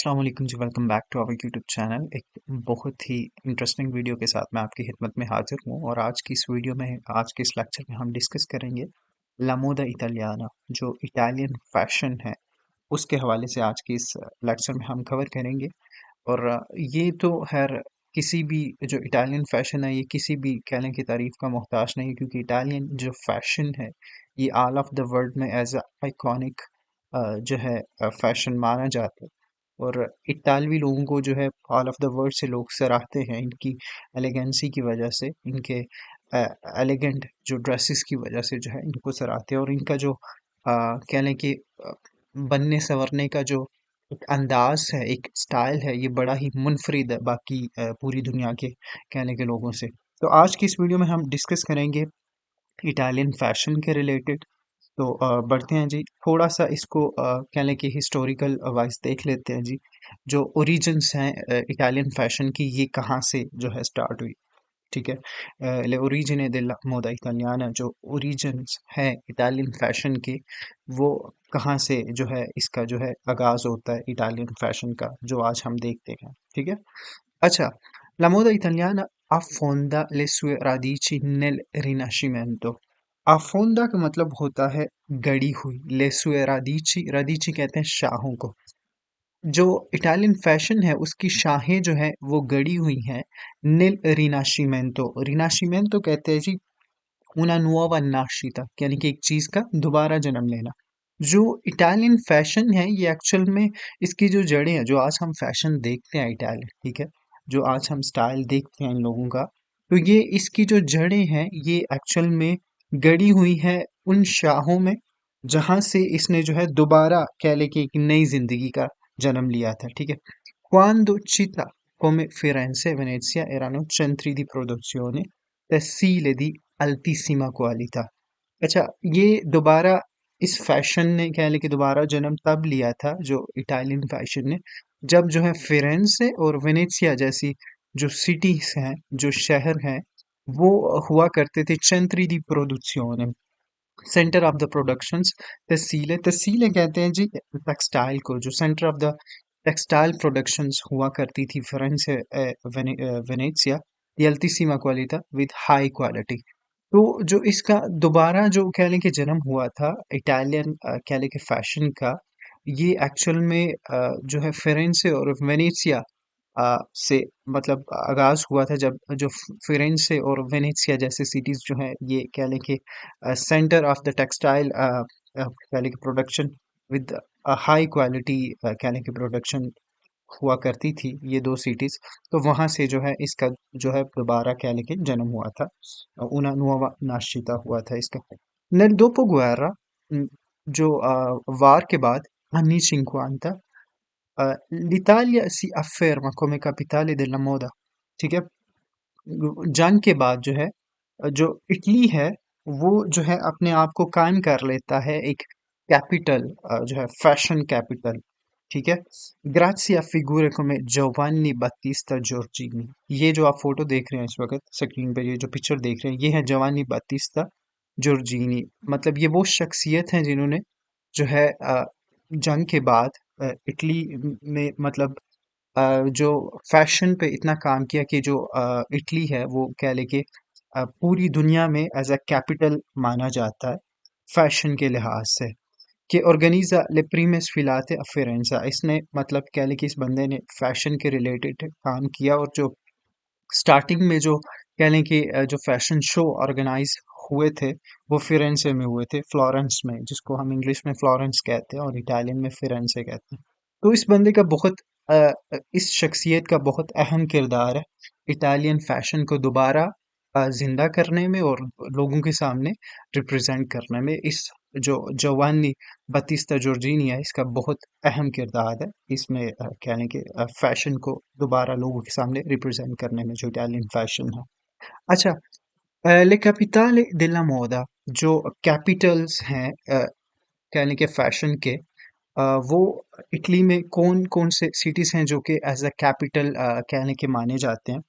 अस्सलाम वालेकुम जी, welcome back to our YouTube channel. एक बहुत ही इंटरेस्टिंग वीडियो के साथ मैं आपकी खिदमत में हाजिर हूँ और आज की इस वीडियो में आज के इस लेक्चर में हम डिस्कस करेंगे ला मोदा इटालियाना, जो इटालियन फैशन है उसके हवाले से आज की इस लेक्चर में हम कवर करेंगे। और ये तो खैर किसी भी जो इटालियन फैशन है ये किसी भी कहने की तारीफ का मोहताज नहीं है, क्योंकि इटालियन जो फैशन है ये ऑल ऑफ द वर्ल्ड में एज अ आइकॉनिक जो है फैशन माना जाता है। और इतालवी लोगों को जो है ऑल ऑफ द वर्ल्ड से लोग सराहते हैं इनकी एलिगेंसी की वजह से, इनके एलिगेंट जो ड्रेसेस की वजह से जो है इनको सराहते हैं। और इनका जो कह लें कि बनने संवरने का जो एक अंदाज है, एक स्टाइल है, ये बड़ा ही मुनफरिद है बाकी पूरी दुनिया के कहने के लोगों से। तो आज की इस वीडियो में हम डिस्कस करेंगे इटालियन फैशन के रिलेटेड। तो बढ़ते हैं जी, थोड़ा सा इसको कह लें कि हिस्टोरिकल वाइज देख लेते हैं जी। जो ओरिजिन्स हैं इटालियन फैशन की, ये कहाँ से जो है स्टार्ट हुई। ठीक है, ले ओरिजिने della moda italiana, जो ओरिजिन्स हैं इटालियन फैशन के, वो कहाँ से जो है इसका जो है आगाज होता है इटालियन फैशन का, जो आज हम देखते हैं। ठीक है, अच्छा, la moda italiana affonda le sue radici nel Rinascimento। affonda का मतलब होता है गड़ी हुई, le sue radici, radici कहते हैं शाहों को। जो इटालियन फैशन है उसकी शाखें जो है वो गड़ी हुई हैं निल रिनाशिमेंतो। रिनाशिमेंतो कहते हैं जी una nuova nascita, यानी कि एक चीज का दोबारा जन्म लेना। जो इटालियन फैशन है ये एक्चुअल में इसकी जो जड़ें हैं, जो आज हम फैशन देखते हैं इटालियन, ठीक है, जो आज हम स्टाइल देखते हैं इन लोगों का, तो ये इसकी जो जड़ें हैं ये एक्चुअल में गड़ी हुई है उन शाहों में जहां से इसने जो है दोबारा कह ले कि एक नई जिंदगी का जन्म लिया था। ठीक है, quando città come Firenze e Venezia erano centri di produzione tessile di अल्टीसीमा क्वालिटा। अच्छा, ये दोबारा इस फैशन ने कह लें कि दोबारा जन्म तब लिया था जो इटालियन फैशन ने, जब जो है फिरेंसे और वेनेसिया जैसी जो सिटीज हैं, जो शहर हैं, वो हुआ करते थे centri di produzione, centre of the productions. तहसीलें कहते हैं जी टेक्सटाइल को, जो centre of the textile productions हुआ करती थी फिरेंसे वेनेजिया दी अल्टीसीमा क्वालिटा विद हाई क्वालिटी। तो जो इसका दोबारा जो कह लें कि जन्म हुआ था इटालियन कह लें कि फैशन का, ये एक्चुअल में जो है फिरेंसे और वेनेजिया से मतलब आगाज हुआ था, जब जो फिरेंसे और वेनेसिया जैसे सिटीज जो हैं ये कह लें कि सेंटर ऑफ द टेक्सटाइल कह लें कि प्रोडक्शन विद हाई क्वालिटी कह लें कि प्रोडक्शन हुआ करती थी ये दो सिटीज। तो वहां से जो है इसका जो है दोबारा कह लें कि जन्म हुआ था, una nuova nascita हुआ था इसका। nel dopoguerra, जो वार के बाद anni 50, l'Italia si afferma come capitale della moda। ठीक है, जंग के बाद जो है जो इटली है वो जो है अपने आप को कायम कर लेता है एक कैपिटल, जो है फैशन कैपिटल। ठीक है, Grazia फिगूरे come Giovanni Battista Giorgini। ये जो आप फोटो देख रहे हैं इस वक्त स्क्रीन पर, ये जो पिक्चर देख रहे हैं ये है जवानी बातिस्ता जॉर्जिनी। मतलब ये वो शख्सियत हैं जिन्होंने जो है जंग के बाद इटली में मतलब जो फैशन पे इतना काम किया कि जो इटली है वो कह ले कि पूरी दुनिया में एज अ कैपिटल माना जाता है फैशन के लिहाज से। कि ऑर्गेनाइजा ले प्रीमे स्फिलाते a Firenze, इसने मतलब कह ले कि इस बंदे ने फैशन के रिलेटेड काम किया। और जो स्टार्टिंग में जो कह लें कि जो फैशन शो ऑर्गेनाइज हुए थे वो फिरेंसे में हुए थे, फ्लोरेंस में, जिसको हम इंग्लिश में फ्लोरेंस कहते हैं और इटालियन में फिरेंसे कहते हैं। तो इस बंदे का बहुत इस शख्सियत का बहुत अहम किरदार है इटालियन फैशन को दोबारा जिंदा करने में और लोगों के सामने रिप्रेजेंट करने में। इस जो जवानी बतिस्ता जॉर्जिनी है इसका बहुत अहम किरदार है इसमें, कहने के फैशन को दोबारा लोगों के सामने रिप्रेजेंट करने में, जो इटालियन फैशन है। अच्छा, ले कैपिटले della moda, जो कैपिटल्स हैं कहने के फैशन के, वो इटली में कौन कौन से सिटीज हैं जो कि एज अ कैपिटल कहने के माने जाते हैं,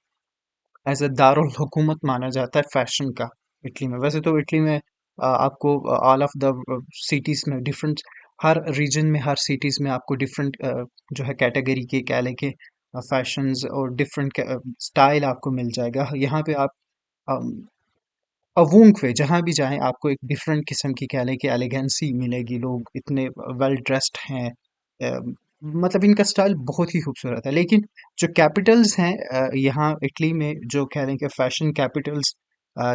एज अ दारुल हुकूमत माना जाता है फैशन का इटली में। वैसे तो इटली में आपको ऑल ऑफ द सिटीज में डिफरेंट हर रीजन में, हर सिटीज़ में आपको डिफरेंट जो है कैटेगरी के क्या लेके फैशंस और डिफरेंट स्टाइल आपको मिल जाएगा। यहाँ पे आप अवूंग पे जहाँ भी जाएं आपको एक डिफरेंट किस्म की कह लें कि एलिगेंसी मिलेगी। लोग इतने वेल ड्रेस्ड हैं, मतलब इनका स्टाइल बहुत ही खूबसूरत है। लेकिन जो कैपिटल्स हैं यहाँ इटली में, जो कह लें कि फैशन कैपिटल्स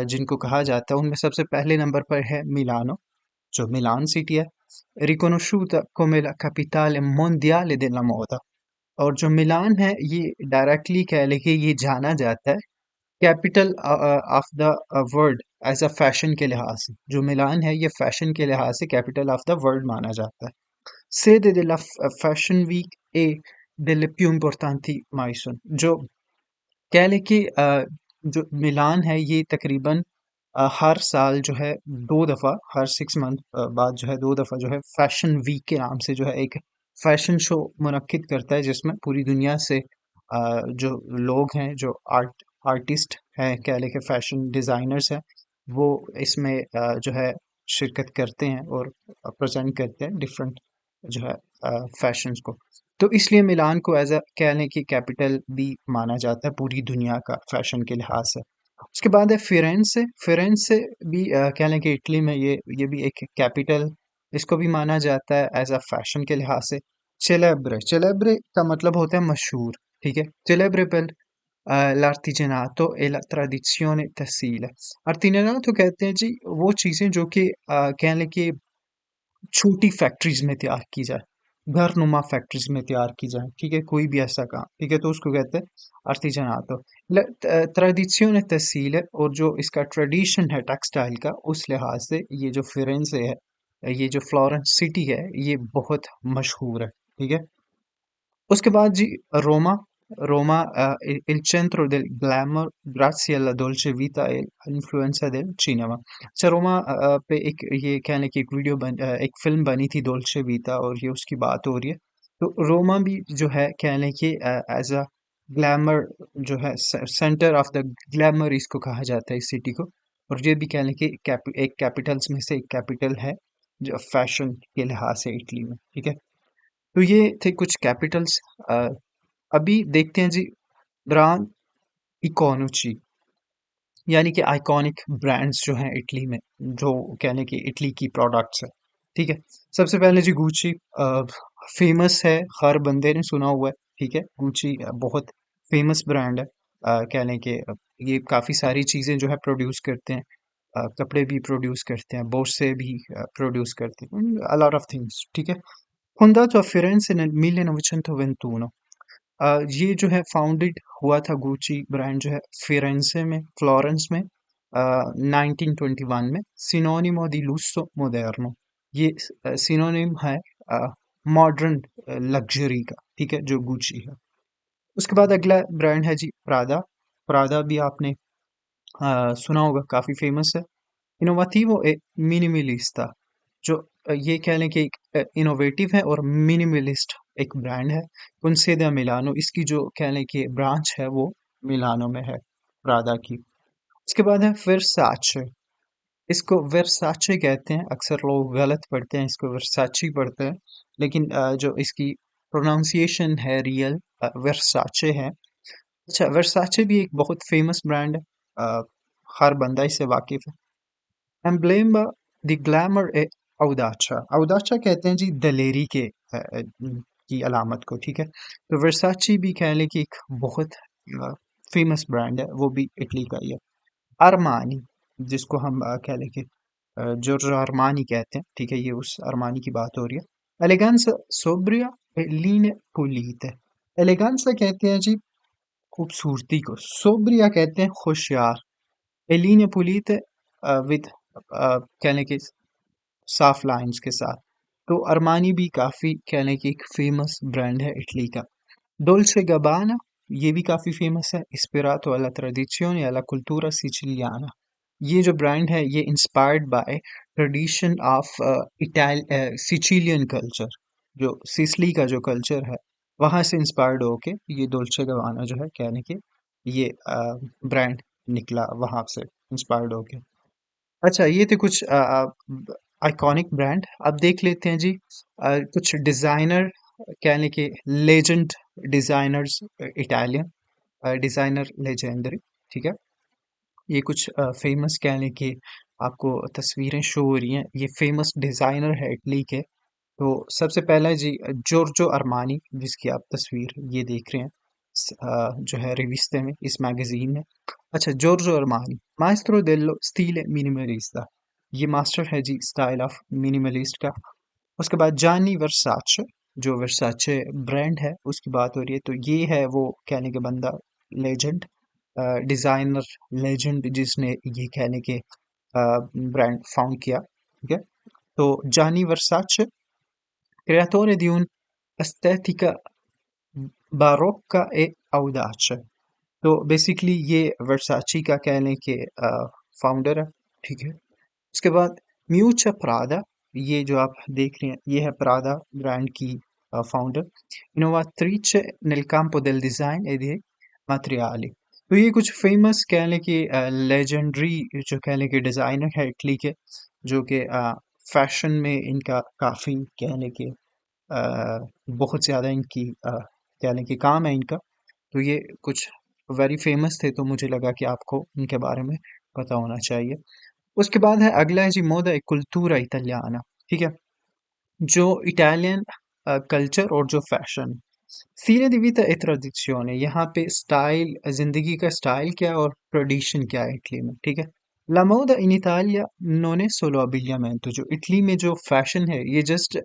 जिनको कहा जाता है, उनमें सबसे पहले नंबर पर है मिलानो, जो मिलान सिटी है, riconosciuta come la capitale mondiale della moda। और जो मिलान है ये डायरेक्टली कह लें कि ये जाना जाता है capital of the world as a fashion के लिहाज से। जो मिलान है ये फैशन के लिहाज से कैपिटल ऑफ द वर्ल्ड माना जाता है। Sede della Fashion Week e delle più importanti Maison, जो कह लें कि जो मिलान है ये तकरीबन हर साल जो है दो दफ़ा, हर 6 मंथ बाद जो है दो दफ़ा जो है फैशन वीक के नाम से जो है एक फैशन शो मुनक्किद करता है, जिसमें पूरी दुनिया से जो लोग हैं, जो आर्टिस्ट हैं, कह लें कि फैशन डिज़ाइनर्स हैं, वो इसमें जो है शिरकत करते हैं और प्रेजेंट करते हैं डिफरेंट जो है फैशंस को। तो इसलिए मिलान को एज अ कह लें कि कैपिटल भी माना जाता है पूरी दुनिया का फैशन के लिहाज से। उसके बाद है फिरेंसे। फिरेंसे भी कह लें कि इटली में ये भी एक कैपिटल, इसको भी माना जाता है एज अ फैशन के लिहाज से। चेलेब्रे, चेलेब्रे का मतलब होता है मशहूर, ठीक है। चेलेब्रे पर l'artigianato e la tradizione tessile। artigianato कहते हैं जी वो चीज़ें जो कि कह लें कि छोटी फैक्ट्रीज में तैयार की जाए, घर नुमा फैक्ट्रीज में तैयार की जाए, ठीक है, कोई भी ऐसा काम, ठीक है, तो उसको कहते हैं artigianato। tradizione tessile, और जो इसका ट्रेडिशन है टेक्सटाइल का, उस लिहाज से ये जो फिरेंसे है, ये जो फ्लोरेंस सिटी है, ये बहुत मशहूर है, ठीक है। उसके बाद जी Roma. Roma il centro del glamour grazie alla dolce vita e all'influenza del cinema। अच्छा, रोमा पे एक ये कहने की एक एक फिल्म बनी थी डोल्चे वीटा, और ये उसकी बात हो रही है। तो रोमा भी जो है कहने की एज अ ग्लैमर जो है, सेंटर ऑफ द ग्लैमर इसको कहा जाता है इस सिटी को। और ये भी कहने की एक कैपिटल्स में से एक कैपिटल है जो फैशन के लिहाज से इटली में, ठीक है। तो ये थे कुछ कैपिटल्स। अभी देखते हैं जी ब्रांड इकोनोची, यानी कि आइकॉनिक ब्रांड्स जो हैं इटली में, जो कहने की इटली की प्रोडक्ट्स है, ठीक है। सबसे पहले जी गुची, फेमस है, हर बंदे ने सुना हुआ है, ठीक है। गुची बहुत फेमस ब्रांड है। कहने के ये काफ़ी सारी चीज़ें जो है प्रोड्यूस करते हैं, कपड़े भी प्रोड्यूस करते हैं, बोट से भी प्रोड्यूस करते हैं, अ लॉट ऑफ थिंग्स, ठीक है। Fondato a Firenze nel 1921। ये जो है फाउंडेड हुआ था गुची ब्रांड जो है फिरेंसे में, फ्लोरेंस में 1921 में। सिनोनिमो दी लुsso moderno, ये सिनोनिम है मॉडर्न लग्जरी का, ठीक है, जो गुची है। उसके बाद अगला ब्रांड है जी प्रादा। प्रादा भी आपने सुना होगा, काफ़ी फेमस है। इनोवाटिवो ए मिनिमलिस्टा, जो ये कह लें कि एक इनोवेटिव है और मिनिमलिस्ट एक ब्रांड है। कुनसेदा मिलानो, इसकी जो कह लें कि ब्रांच है वो मिलानो में है, प्रादा की। इसके बाद है वर्साचे। इसको वर्साचे कहते हैं, अक्सर लोग गलत पढ़ते हैं, इसको वर्साची पढ़ते हैं, लेकिन जो इसकी प्रोनाउंसिएशन है रियल वर्साचे है। अच्छा, वर्साचे भी एक बहुत फेमस ब्रांड है, हर बंदा इससे वाकिफ है। एम्ब्लेमा द ग्लैमर ए औदाचा। औदाचा कहते हैं जी दलेरी के की अलामत को, ठीक है। तो वर्साची भी कह लें कि एक बहुत फेमस ब्रांड है, वो भी इटली का ही है। अरमानी, जिसको हम कह लें कि जॉर्जो अरमानी कहते हैं, ठीक है, ये उस अरमानी की बात हो रही है। एलिगेंस सोब्रिया e linee pulite। एलिगेंस कहते हैं जी खूबसूरती को, सोब्रिया कहते हैं होशियार, एलिने पुलीते विद कहने के साफ लाइंस के साथ। तो अरमानी भी काफ़ी कहने की एक फेमस ब्रांड है इटली का। डोल्चे गबाना, ये भी काफ़ी फेमस है। इस्पिरातो alla tradizione e alla cultura siciliana। ये जो ब्रांड है ये inspired by tradition of Sicilian culture, जो सिसली का जो कल्चर है वहाँ से इंस्पायर्ड होके ये डोल्चे गबाना जो है कहने के ये ब्रांड निकला वहाँ से इंस्पायर्ड होके। अच्छा, ये थे कुछ आइकॉनिक ब्रांड। अब देख लेते हैं जी कुछ डिज़ाइनर कह लें कि legend designers, Italian designer legendary, ठीक है। ये कुछ फेमस कह लें कि आपको तस्वीरें शो हो रही हैं, ये फेमस डिज़ाइनर है इटली के। तो सबसे पहला है जी जॉर्जो अरमानी, जिसकी आप तस्वीर ये देख रहे हैं जो है रिविस्ते में, इस मैगजीन में। अच्छा, जॉर्जो अरमानी माएस्ट्रो डेल्लो स्टीले मिनिमलिस्टा, ये मास्टर है जी स्टाइल ऑफ मिनिमलिस्ट का। उसके बाद जानी वर्साचे, जो वर्साचे ब्रांड है उसकी बात हो रही है, तो ये है वो कहने के बंदा लेजेंड डिज़ाइनर लेजेंड जिसने ये कहने के ब्रांड फाउंड किया, ठीक है। तो जानी वर्साचे creatore di un'estetica barocca e audace। तो बेसिकली ये वर्साची का कह लें कि फाउंडर है, ठीक है। उसके बाद म्यूचा प्रादा, ये जो आप देख रहे हैं ये है प्रादा ब्रांड की founder. इनोवात्रिce nel campo del design e dei materiali। तो ये कुछ फेमस कह लें कि लेजेंडरी जो कह लें कि डिज़ाइनर है इटली के, जो कि फैशन में इनका काफ़ी कह लें कि बहुत ज़्यादा इनकी कह लें कि काम है इनका। तो ये कुछ वेरी फेमस थे, तो मुझे लगा कि आपको इनके बारे में पता होना चाहिए। उसके बाद है अगला है जी मोदा e cultura italiana, ठीक है। जो इटालियन कल्चर और जो fashion, stile di vita e tradizione, यहाँ पे स्टाइल, जिंदगी का स्टाइल क्या है और ट्रेडिशन क्या है इटली में, ठीक है। La moda in Italia non è solo abbigliamento, जो इटली में जो फैशन है ये जस्ट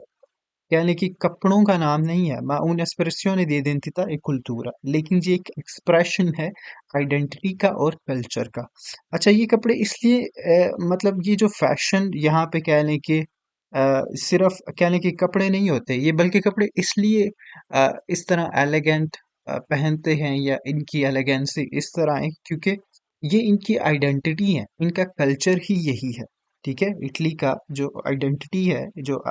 कह लें कि कपड़ों का नाम नहीं है, ma un'espressione di identità e cultura, लेकिन ये एक एक्सप्रेशन है आइडेंटिटी का और कल्चर का। अच्छा, ये कपड़े इसलिए मतलब ये जो फैशन यहाँ पे कह लें कि सिर्फ कह लें कि कपड़े नहीं होते ये, बल्कि कपड़े इसलिए इस तरह एलिगेंट पहनते हैं या इनकी एलिगेंसी इस तरह है क्योंकि ये इनकी आइडेंटिटी है, इनका कल्चर ही यही है, ठीक है। इटली का जो आइडेंटिटी है, जो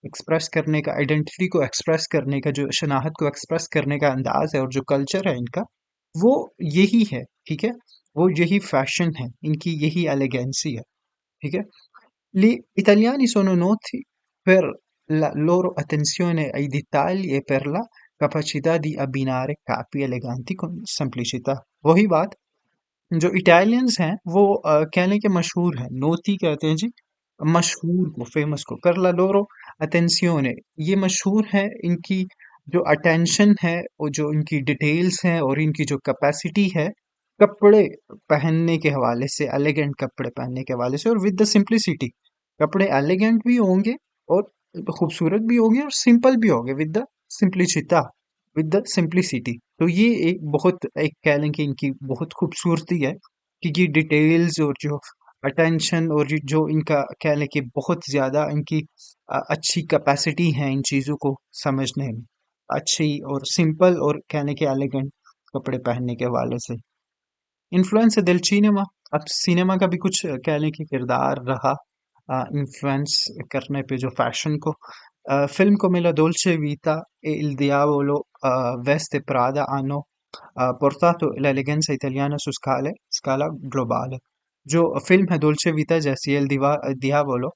एक्सप्रेस करने का, आइडेंटिटी को एक्सप्रेस करने का, जो शनाख्त को एक्सप्रेस करने का अंदाज है और जो कल्चर है इनका, वो यही है, ठीक है। वो यही फैशन है इनकी, यही एलिगेंसी है, ठीक है। Gli italiani sono noti per la loro attenzione ai dettagli e per la capacità di abbinare capi eleganti con semplicità। वही बात, जो इटालियंस हैं वो कह लें कि मशहूर है, नोती कहते हैं जी मशहूर को, फेमस को। कर ला लोरो अटेंसियोने, ये मशहूर है इनकी जो अटेंशन है और जो इनकी डिटेल्स हैं और इनकी जो कैपेसिटी है कपड़े पहनने के हवाले से, एलिगेंट कपड़े पहनने के हवाले से, और विद द सिंप्लिसिटी, कपड़े एलिगेंट भी होंगे और खूबसूरत भी होंगे और सिंपल भी होंगे, विद द सिंप्लिसिटा, विद द सिंप्लिसिटी। तो ये एक बहुत एक कह लें कि इनकी बहुत खूबसूरती है कि ये डिटेल्स और जो अटेंशन और जो इनका कह लें कि बहुत ज़्यादा इनकी अच्छी कैपेसिटी है इन चीज़ों को समझने में, अच्छी और सिंपल और कह लें कि एलिगेंट कपड़े पहनने के हवाले से। इन्फ्लुएंस दिल सिनेमा, अब सिनेमा का भी कुछ कह लें कि किरदार रहा इन्फ्लुएंस करने पे जो फैशन को। Film come La dolce vita e il diavolo veste Prada hanno portato l'eleganza italiana su scala globale। जो फिल्म है डोल्चे वीता जैसी है दियावोलो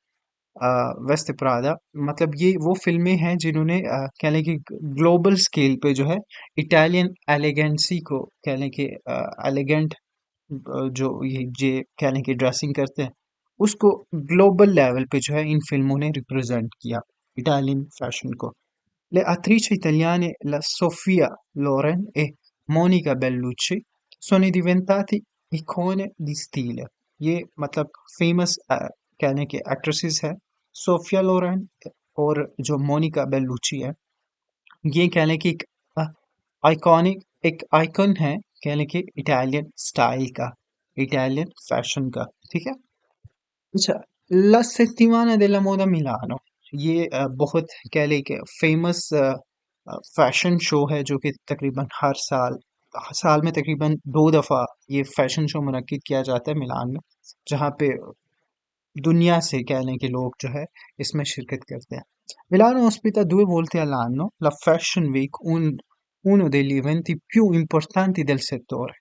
वेस्ट प्रादा, मतलब ये वो फिल्में हैं जिन्होंने कह लें कि ग्लोबल स्केल पे जो है इटालियन एलिगेंसी को कह लें कि एलिगेंट जो ये कह लें कि ड्रेसिंग करते हैं उसको ग्लोबल लेवल पे जो है इन फिल्मों ने रिप्रेजेंट किया इटालियन फैशन को। Le attrici italiane la Sofia Loren e Monica Bellucci sono diventati icone di stile। ये मतलब फेमस कहने के एक्ट्रेसेस है सोफिया लोरेन और जो मोनिका बेलुची है, ये कह लें कि एक आइकॉनिक, एक आइकन है कह लें कि इटालियन स्टाइल का, इटालियन फैशन का, ठीक है। अच्छा, La settimana della moda Milano, ये बहुत कह लें कि फेमस फैशन शो है जो कि तकरीबन हर साल, साल में तकरीबन 2 दफ़ा ये फैशन शो मुनक्किद किया जाता है मिलान में, जहाँ पे दुनिया से कह लें कि लोग जो है इसमें शिरकत करते हैं। Milano ospita 2 volte all'anno la Fashion Week, uno degli eventi più importanti del settore।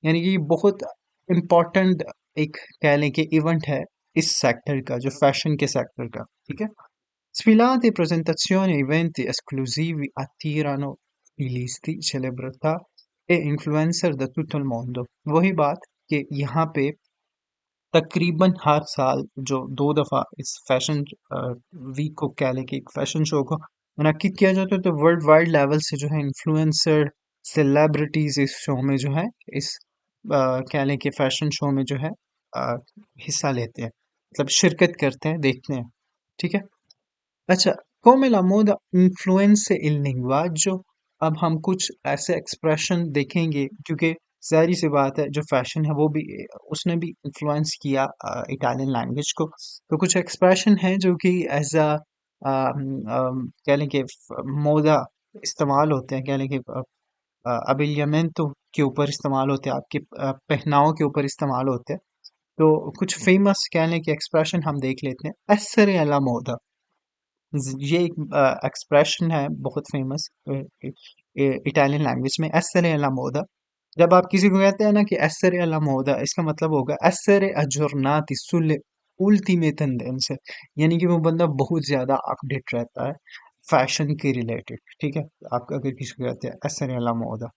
यानी कि ये बहुत इम्पोर्टेंट एक कह लें कि इवेंट है इस सेक्टर का, जो फैशन के सेक्टर का, ठीक है। Sfilate, presentazioni e eventi esclusivi attirano stilisti, celebrità e influencer da tutto il mondo। वही बात कि यहाँ पे तकरीबन हर साल जो 2 दफ़ा इस फैशन वीक को कह लें कि एक फैशन शो को मुनक्किद किया जाता है, तो वर्ल्ड वाइड लेवल से जो है इन्फ्लुएंसर सेलिब्रिटीज इस शो में जो है इस कह लें कि फैशन शो में जो है अ, हिस्सा लेते हैं, मतलब शिरकत करते हैं, देखते हैं, ठीक है। अच्छा, come la moda influenza il linguaggio। अब हम कुछ ऐसे एक्सप्रेशन देखेंगे क्योंकि ज़ाहिर सी बात है जो फैशन है वो भी उसने भी इन्फ्लुएंस किया इटालियन लैंग्वेज को। तो कुछ एक्सप्रेशन हैं जो कि एज अ कह लें कि मोदा इस्तेमाल होते हैं, कह लें कि अबिलियमेंटो के ऊपर इस्तेमाल होते हैं, आपके पहनाव के ऊपर इस्तेमाल होते हैं। तो कुछ फेमस कह लें कि एक्सप्रेशन हम देख लेते हैं। एसरे अला मोदा, ये एक एक्सप्रेशन है बहुत फेमस इटालियन लैंग्वेज में, एसेरे अला मोदा। जब आप किसी को कहते हैं ना कि एसेरे अला मोदा, इसका मतलब होगा एसेरे अजोर्नाति सुlle ultime tendenze, यानी कि वो बंदा बहुत ज्यादा अपडेट रहता है फैशन के रिलेटेड, ठीक है। आप अगर किसी को कहते हैं एसेरे अला मोदा,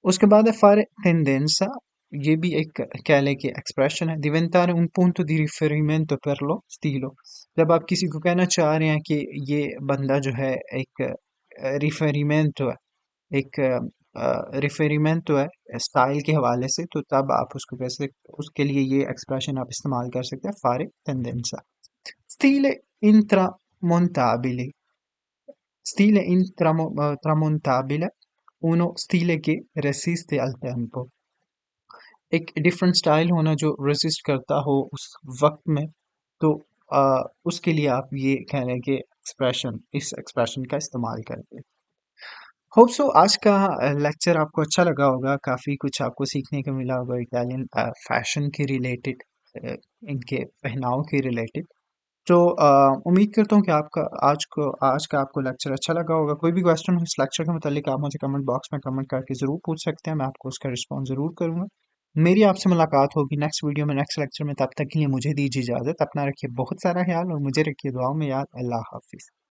उसके बाद है fare tendenza। ये भी एक कह लें कि एक्सप्रेशन है। diventare un punto di riferimento per lo stilo। जब आप किसी को कहना चाह रहे हैं कि ये बंदा जो है एक रिफेरिमेंटो है, एक रिफेरिमेंटो है स्टाइल के हवाले से, तो तब आप उसको कैसे, उसके लिए ये एक्सप्रेशन आप इस्तेमाल कर सकते हैं, fare tendenza। stile intramontabile, stile tramontabile, uno stile che resiste al tempo। एक डिफरेंट स्टाइल होना जो रेसिस्ट करता हो उस वक्त में, तो उसके लिए आप ये कह रहे हैं कि एक्सप्रेशन, इस एक्सप्रेशन का इस्तेमाल करते हैं। होप सो आज का लेक्चर आपको अच्छा लगा होगा, काफ़ी कुछ आपको सीखने को मिला होगा इटालियन फैशन के रिलेटेड, इनके पहनाव के रिलेटेड। तो उम्मीद करता हूँ कि आपका आज का आपको लेक्चर अच्छा लगा होगा। कोई भी क्वेश्चन हो इस लेक्चर के मुतालिक आप मुझे कमेंट बॉक्स में कमेंट करके ज़रूर पूछ सकते हैं, मैं आपको उसका रिस्पॉन्स ज़रूर करूँगा। मेरी आपसे मुलाकात होगी नेक्स्ट वीडियो में, नेक्स्ट लेक्चर में। तब तक के लिए मुझे दीजिए इजाज़त। अपना रखिए बहुत सारा ख्याल और मुझे रखिए दुआओं में याद। अल्लाह हाफिज़।